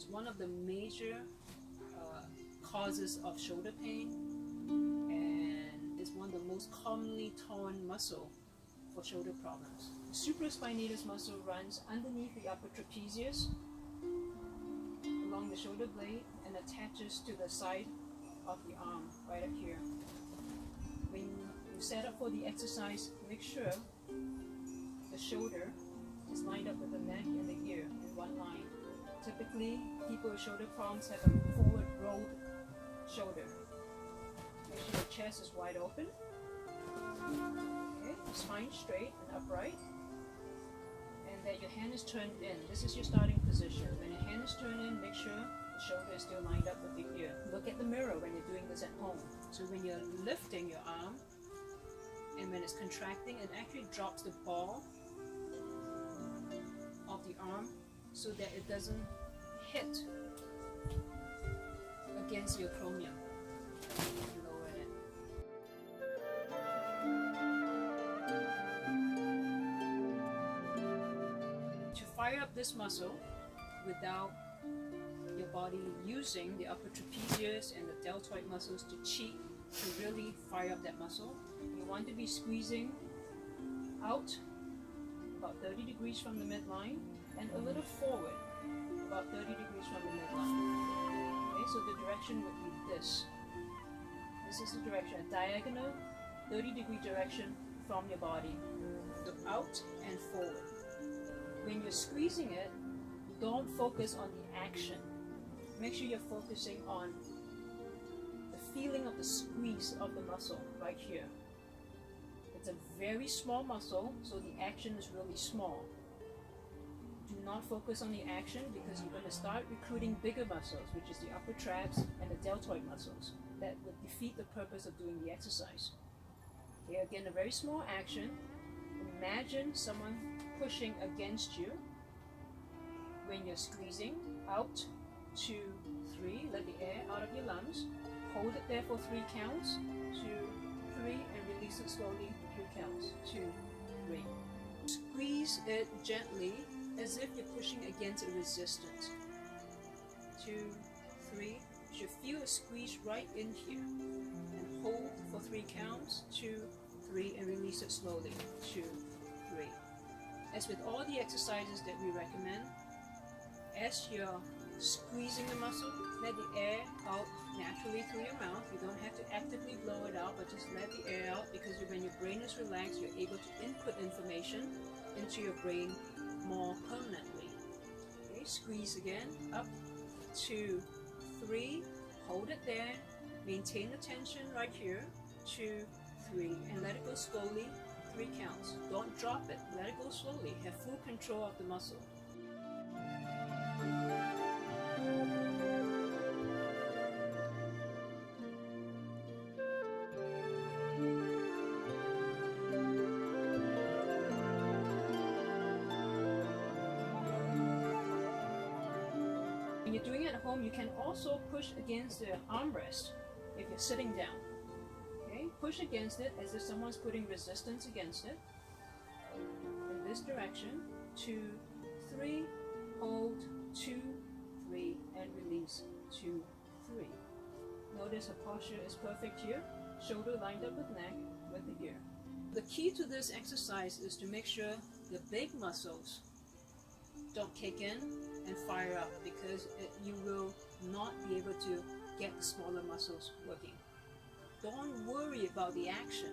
It's one of the major causes of shoulder pain, and it's one of the most commonly torn muscle for shoulder problems. The supraspinatus muscle runs underneath the upper trapezius along the shoulder blade and attaches to the side of the arm right up here. When you set up for the exercise, make sure the shoulder is lined up with the neck and the ear in one line. Typically, people with shoulder problems have a forward rolled shoulder. Make sure your chest is wide open. Okay, spine straight and upright. And that your hand is turned in. This is your starting position. When your hand is turned in, make sure the shoulder is still lined up with the ear. Look at the mirror when you're doing this at home. So when you're lifting your arm, and when it's contracting, it actually drops the ball of the arm so that it doesn't hit against your acromium. Lower it. To fire up this muscle without your body using the upper trapezius and the deltoid muscles to cheat, to really fire up that muscle, you want to be squeezing out about 30 degrees from the midline and a little forward about 30 degrees from the midline. Okay, so the direction would be this. This is the direction, a diagonal 30-degree direction from your body. So out and forward. When you're squeezing it, don't focus on the action. Make sure you're focusing on the feeling of the squeeze of the muscle right here. It's a very small muscle, so the action is really small. Do not focus on the action because you're going to start recruiting bigger muscles, which is the upper traps and the deltoid muscles. That would defeat the purpose of doing the exercise. Okay, again, a very small action. Imagine someone pushing against you when you're squeezing. Out, 2, 3, let the air out of your lungs. Hold it there for 3 counts. 2, 3, and release it slowly. 3 counts. 2, 3. Squeeze it gently as if you're pushing against a resistance. 2, 3. You should feel a squeeze right in here. And hold for 3 counts. 2, 3, and release it slowly. 2, 3. As with all the exercises that we recommend, as you're squeezing the muscle, let the air out naturally through your mouth. You don't have to actively blow it out, but just let the air out, because when your brain is relaxed, you're able to input information into your brain more permanently. Okay, squeeze again. Up, 2, 3. Hold it there. Maintain the tension right here. 2, 3, and let it go slowly. 3 counts. Don't drop it. Let it go slowly. Have full control of the muscle. When you're doing it at home, you can also push against the armrest if you're sitting down. Okay, push against it as if someone's putting resistance against it. In this direction, 2, 3, hold, 2, 3, and release, 2, 3. Notice her posture is perfect here, shoulder lined up with neck, with the ear. The key to this exercise is to make sure the big muscles don't kick in and fire up, because you will not be able to get the smaller muscles working. Don't worry about the action.